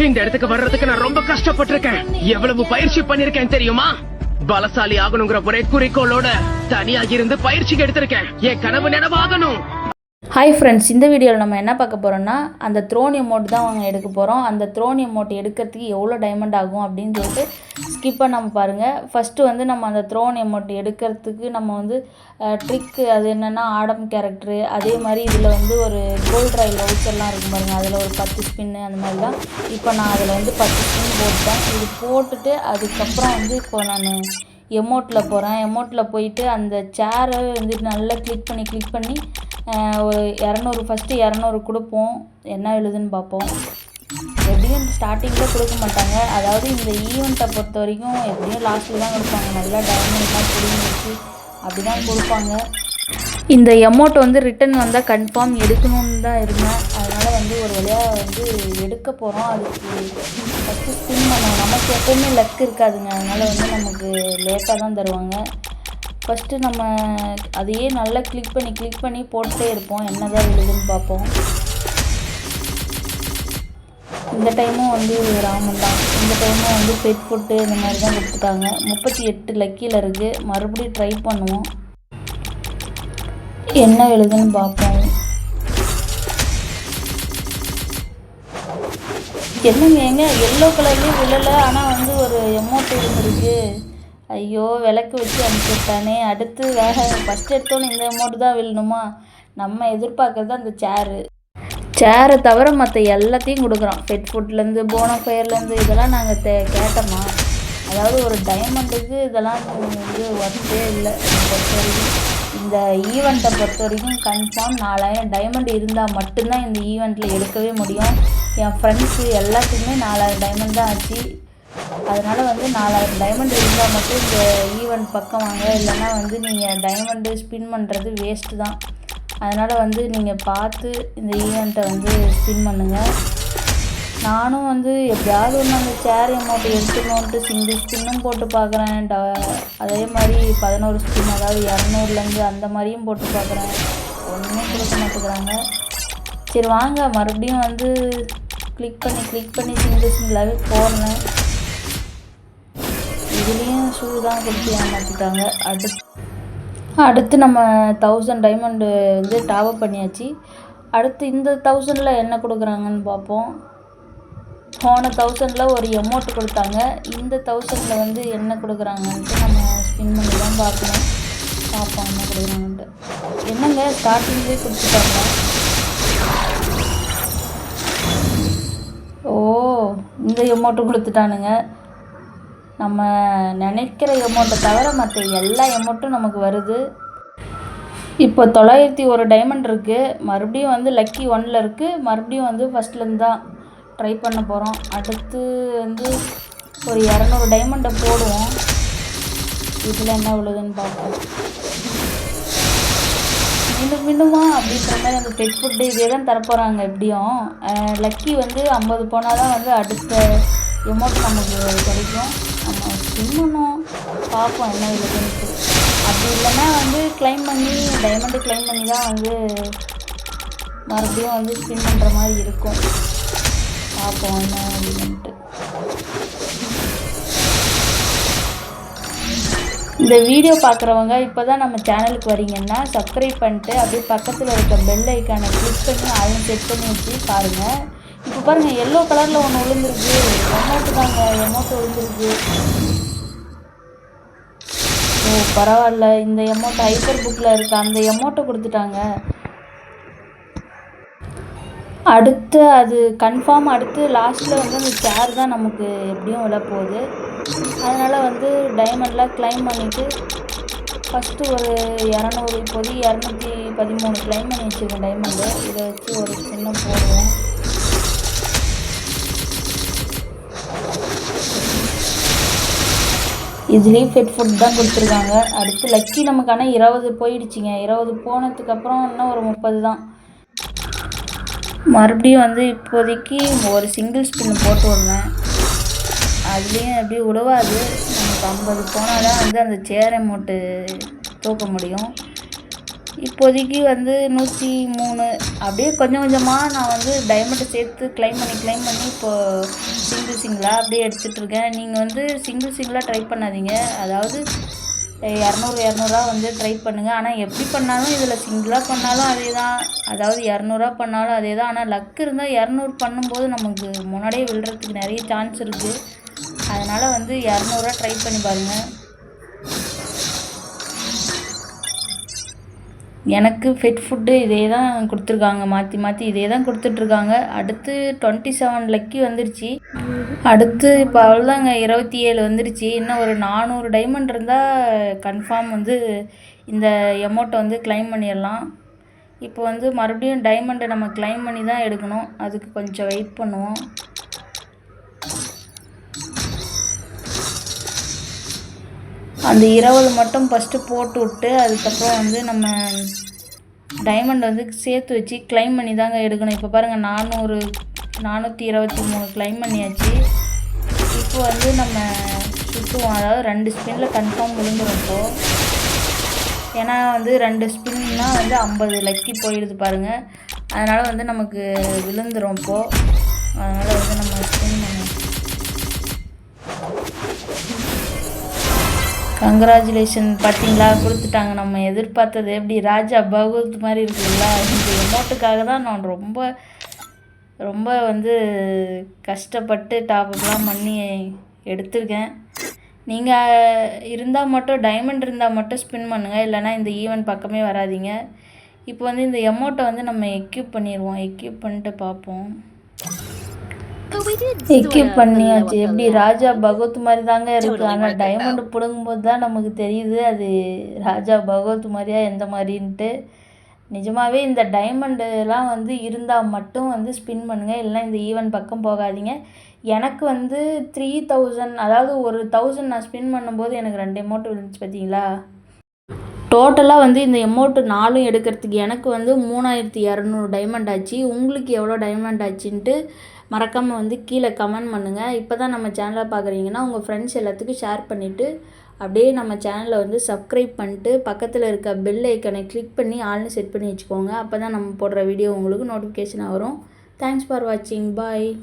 இந்த இடத்துக்கு வர்றதுக்கு நான் ரொம்ப கஷ்டப்பட்டிருக்கேன். எவ்வளவு பயிற்சி பண்ணிருக்கேன் தெரியுமா? பலசாலி ஆகணுங்கிற ஒரே குறிக்கோளோட தனியா இருந்து பயிற்சி எடுத்திருக்கேன். என் கனவு நினைவாகணும். ஹாய் ஃப்ரெண்ட்ஸ், இந்த வீடியோவில் நம்ம என்ன பார்க்க போகிறோம்னா அந்த த்ரோன் எமௌண்ட் தான் அவங்க எடுக்க போகிறோம். அந்த த்ரோன் எமௌண்ட் எடுக்கிறதுக்கு எவ்வளோ டைமண்ட் ஆகும் அப்படின்னு சொல்லிட்டு ஸ்கிப் பண்ணாமல் பாருங்கள். ஃபஸ்ட்டு வந்து நம்ம அந்த த்ரோன் எமௌண்ட் எடுக்கிறதுக்கு நம்ம வந்து ட்ரிக்கு அது என்னென்னா ஆடம் கேரக்டரு, அதே மாதிரி இதில் வந்து ஒரு கோல்ட் ராயல் வவுச்சர்லாம் இருக்கும் பாருங்கள், அதில் ஒரு 10 ஸ்பின்னு அந்த மாதிரி தான். இப்போ நான் அதில் வந்து 10 ஸ்பின் போட்டேன். இது போட்டுட்டு அதுக்கப்புறம் வந்து இப்போ நான் எமௌண்ட்டில் போகிறேன். எமௌண்ட்டில் போயிட்டு அந்த சேரை வந்து நல்லா கிளிக் பண்ணி ஒரு 200 ஃபஸ்ட்டு 200 கொடுப்போம். என்ன எழுதுன்னு பார்ப்போம். எப்படியும் ஸ்டார்டிங்கில் கொடுக்க மாட்டாங்க. அதாவது இந்த ஈவெண்ட்டை பொறுத்த வரைக்கும் எப்படியும் லாஸ்ட்டில் தான் கொடுப்பாங்க. நல்லா டைமண்ட்லாம் பிடிங்கி வச்சு அப்படி தான் கொடுப்பாங்க. இந்த எமௌண்ட் வந்து ரிட்டன் வந்தால் கன்ஃபார்ம் எடுக்கணும்னு தான் இருந்தேன். அதனால் வந்து ஒரு வழியாக வந்து எடுக்க போகிறோம். அதுக்கு ஃபஸ்ட்டு ஸ்பின் பண்ணுவோம். நமக்கு எப்போவுமே லக் இருக்காதுங்க. அதனால் வந்து நமக்கு லேட்டாக தான் தருவாங்க. ஃபஸ்ட்டு நம்ம அதையே நல்லா கிளிக் பண்ணி போட்டுட்டே இருப்போம். என்ன தான் விழுதுன்னு பார்ப்போம். இந்த டைமும் வந்து ராமன் தான். இந்த டைமும் வந்து பெட் ஃபுட்டு இந்த மாதிரி தான் கொடுத்துட்டாங்க. 38 லக்கியில் இருக்குது. மறுபடியும் ட்ரை பண்ணுவோம். என்ன விழுதுன்னு பார்ப்போம். என்னங்க எல்லோ கலர்லேயும் விழலை, ஆனால் வந்து ஒரு எமௌண்ட் இருந்திருக்கு. ஐயோ, விளக்கு வச்சு அனுப்பிட்டானே. அடுத்து ஃபஸ்ட் எடுத்தோன்னு இந்த அமௌண்ட்டு தான் விழணுமா? நம்ம எதிர்பார்க்குறது அந்த சேரை தவிர மற்ற எல்லாத்தையும் கொடுக்குறோம். பெட் ஃபுட்லேருந்து போனஃபயர்லேருந்து இதெல்லாம் நாங்கள் கேட்டோமா? அதாவது ஒரு டைமண்டுக்கு இதெல்லாம் வந்து ஒர்த்தே இல்லை. பொறுத்த வரைக்கும் இந்த ஈவெண்ட்டை பொறுத்த வரைக்கும் கன்ஃபார்ம் 4000 டைமண்ட் இருந்தால் மட்டும்தான் இந்த ஈவெண்ட்டில் எடுக்கவே முடியும். என் ஃப்ரெண்ட்ஸு எல்லாத்துக்குமே 4000 டைமண்ட் தான் ஆச்சு. அதனால் வந்து 4000 டைமண்ட் இருந்தால் மட்டும் இந்த ஈவெண்ட் பக்கம் வாங்க. இல்லைன்னா வந்து நீங்கள் டைமண்டு ஸ்பின் பண்ணுறது வேஸ்ட்டு தான். அதனால் வந்து நீங்கள் பார்த்து இந்த ஈவெண்ட்டை வந்து ஸ்பின் பண்ணுங்கள். நானும் வந்து எப்படியாவது ஒன்று அந்த சேர் அமௌண்ட் எடுத்துக்கணுன்ட்டு சிங்கிள் ஸ்பின்னும் போட்டு பார்க்குறேன். அதே மாதிரி 11 ஸ்பின், அதாவது 200லேருந்து அந்த மாதிரியும் போட்டு பார்க்குறேன். ஒன்றுமே கொடுக்க மாட்டேங்கிறாங்க. சரி வாங்க, மறுபடியும் வந்து கிளிக் பண்ணி சிங்கிளாகவே போடுறேன். இதுலேயும் ஷூ தான் கொடுத்து ஏமாற்றிட்டாங்க. அடுத்து நம்ம 1000 டைமண்டு வந்து டாப்அப் பண்ணியாச்சு. அடுத்து இந்த 1000ல் என்ன கொடுக்குறாங்கன்னு பார்ப்போம். போன 1000ல் ஒரு எமௌண்ட் கொடுத்தாங்க. இந்த 1000ல் வந்து என்ன கொடுக்குறாங்கன்ட்டு நம்ம ஸ்பின் பண்ணி தான் பார்ப்போம் என்ன கொடுக்குறாங்கன்ட்டு. என்னங்க ஸ்டார்டிங்லேயே கொடுத்துட்டாங்க. ஓ, இந்த எமௌண்ட்டு கொடுத்துட்டானுங்க. நம்ம நினைக்கிற எமௌண்ட்டை தவிர மற்ற எல்லா எமௌண்ட்டும் நமக்கு வருது. இப்போ 901 டைமண்ட் இருக்குது. மறுபடியும் வந்து லக்கி 1ல் இருக்குது. மறுபடியும் வந்து ஃபஸ்ட்லேருந்து தான் ட்ரை பண்ண போகிறோம். அடுத்து வந்து ஒரு 200 டைமண்டை போடுவோம். இதில் என்ன விழுதுன்னு பார்ப்போம். மீண்டுமா அப்படின்ற மாதிரி அந்த பெட் ஃபுட்டு இதே தான் தரப்போகிறாங்க. எப்படியும் லக்கி வந்து 50 போனால் தான் வந்து அடுத்த எமௌண்ட் நமக்கு கிடைக்கும். நம்ம ஸ்பின் பண்ணோம், பார்ப்போம் என்ன விழுதுன்ட்டு. அப்படி இல்லைன்னா வந்து டைமண்டு கிளைம் பண்ணி தான் வந்து மறுபடியும் வந்து ஸ்பின் பண்ணுற மாதிரி இருக்கும். பார்ப்போம் என்ன விழுதுன்ட்டு. இந்த வீடியோ பார்க்குறவங்க இப்போ தான் நம்ம சேனலுக்கு வரீங்கன்னா சப்ஸ்கிரைப் பண்ணிட்டு அப்படியே பக்கத்தில் இருக்க பெல் ஐக்கானை கிளிக் பண்ணி அதையும் செட் பண்ணி வச்சு பாருங்கள். இப்போ பாருங்கள், எல்லோ கலரில் ஒன்று விழுந்துருக்கு. எமௌண்ட்டு தாங்க, எமௌண்ட் விழுந்துருக்கு. ஓ பரவாயில்ல, இந்த எமௌண்ட் ஹைப்பர் புக்கில் இருக்குது. அந்த எமௌண்ட்டை கொடுத்துட்டாங்க. அடுத்து அது கன்ஃபார்ம். அடுத்து லாஸ்ட்டில் வந்து அந்த சேர் தான் நமக்கு எப்படியும் விழப்போகுது. அதனால் வந்து டைமண்ட்லாம் கிளைம் பண்ணிவிட்டு ஃபஸ்ட்டு ஒரு 200, இப்போதைக்கு 213 கிளைம் பண்ணி வச்சுருக்கேன் டைமண்டு. இதை வச்சு ஒரு சின்ன போடுவோம். இதுலேயும் பெட் ஃபுட் தான் கொடுத்துருக்காங்க. அடுத்து லக்கி நமக்கான 20 போயிடுச்சிங்க. 20 போனதுக்கப்புறம் இன்னும் ஒரு 30 தான். மறுபடியும் வந்து இப்போதைக்கு ஒரு சிங்கிள் ஸ்பின் போட்டு விடுவேன். அதுலேயும் எப்படி உழவாது. நமக்கு 50 போனால் தான் வந்து அந்த சேர் அமௌண்ட்டு தூக்க முடியும். இப்போதைக்கு வந்து 103 அப்படியே கொஞ்சம் கொஞ்சமாக நான் வந்து டைமண்டை சேர்த்து கிளைம் பண்ணி இப்போது சிங்கிளாக அப்படியே எடுத்துகிட்ருக்கேன். நீங்கள் வந்து சிங்கிளாக ட்ரை பண்ணாதீங்க. அதாவது 200 வந்து ட்ரை பண்ணுங்கள். ஆனால் எப்படி பண்ணாலும் இதில் சிங்கிளாக பண்ணாலும் அதே தான், அதாவது 200 பண்ணாலும் அதே தான். ஆனால் லக் இருந்தால் 200 பண்ணும்போது நமக்கு முன்னாடியே விழுறதுக்கு நிறைய சான்ஸ் இருக்குது. அதனால் வந்து 200 ட்ரை பண்ணி பாருங்கள். எனக்கு ஃபெட் ஃபுட்டு இதே தான் கொடுத்துருக்காங்க, மாற்றி இதே தான் கொடுத்துட்ருக்காங்க. அடுத்து 27 லக்கி வந்துருச்சு. அடுத்து இப்போ அவ்வளோதாங்க, 27 வந்துருச்சு. இன்னும் ஒரு 400 டைமண்ட் இருந்தால் கன்ஃபார்ம் வந்து இந்த எமௌண்ட்டை வந்து கிளைம் பண்ணிடலாம். இப்போ வந்து மறுபடியும் டைமண்டை நம்ம கிளைம் பண்ணி தான் எடுக்கணும். அதுக்கு கொஞ்சம் வெயிட் பண்ணுவோம். அந்த 20 மட்டும் ஃபஸ்ட்டு போட்டு விட்டு அதுக்கப்புறம் வந்து நம்ம டைமண்ட் வந்து சேர்த்து வச்சு கிளைம் பண்ணி தாங்க எடுக்கணும். இப்போ பாருங்கள் 423 கிளைம் பண்ணியாச்சு. இப்போ வந்து நம்ம சுற்றுவோம், அதாவது 2 ஸ்பின்னில் கன்ஃபார்ம் விழுந்துடும். ஏன்னா வந்து 2 ஸ்பின்னா வந்து 50 லக்கி போயிடுது பாருங்கள். அதனால் வந்து நமக்கு விழுந்துடும் இப்போது. அதனால் வந்து நம்ம ஸ்பின் பண்ணணும். கங்க்ராச்சுலேஷன், பார்த்தீங்களா கொடுத்துட்டாங்க. நம்ம எதிர்பார்த்தது எப்படி ராஜா பகவத் மாதிரி இருக்குங்களா? இந்த எமௌண்ட்டுக்காக தான் நான் ரொம்ப வந்து கஷ்டப்பட்டு டாப்அப்லாம் பண்ணி எடுத்திருக்கேன். நீங்கள் இருந்தால் மட்டும் டைமண்ட் இருந்தால் மட்டும் ஸ்பின் பண்ணுங்கள், இல்லைனா இந்த ஈவெண்ட் பக்கமே வராதிங்க. இப்போ வந்து இந்த எமௌண்ட்டை வந்து நம்ம எக்யூப் பண்ணிடுவோம். எக்யூப் பண்ணிட்டு பார்ப்போம். எக்யூப் பண்ணியாச்சு. எப்படி ராஜா பகவத் மாதிரி தாங்க இருக்குது. ஆனால் டைமண்ட் பிடுங்கும்போது தான் நமக்கு தெரியுது அது ராஜா பகவத் மாதிரியா எந்த மாதிரின்ட்டு. நிஜமாகவே இந்த டைமண்டுலாம் வந்து இருந்தால் மட்டும் வந்து ஸ்பின் பண்ணுங்கள், இல்லைனா இந்த ஈவெண்ட் பக்கம் போகாதீங்க. எனக்கு வந்து 3000, அதாவது 1000 நான் ஸ்பின் பண்ணும்போது எனக்கு 2 எமௌண்ட் விழுந்துச்சு பார்த்தீங்களா? டோட்டலாக வந்து இந்த எமௌண்ட்டு 4 எடுக்கிறதுக்கு எனக்கு வந்து 3200 டைமண்ட் ஆச்சு. உங்களுக்கு எவ்வளோ டைமண்ட் ஆச்சுன்ட்டு மறக்காமல் வந்து கீழே கமெண்ட் பண்ணுங்கள். இப்போ தான் நம்ம சேனலை பார்க்குறீங்கன்னா உங்கள் ஃப்ரெண்ட்ஸ் எல்லாத்துக்கும் ஷேர் பண்ணிவிட்டு அப்படியே நம்ம சேனலை வந்து சப்ஸ்கிரைப் பண்ணிட்டு பக்கத்தில் இருக்க பெல் ஐக்கனை கிளிக் பண்ணி ஆல்னு செட் பண்ணி வச்சுக்கோங்க. அப்போ தான் நம்ம போடுற வீடியோ உங்களுக்கு நோட்டிஃபிகேஷனாக வரும். தேங்க்ஸ் ஃபார் வாட்சிங். பாய்.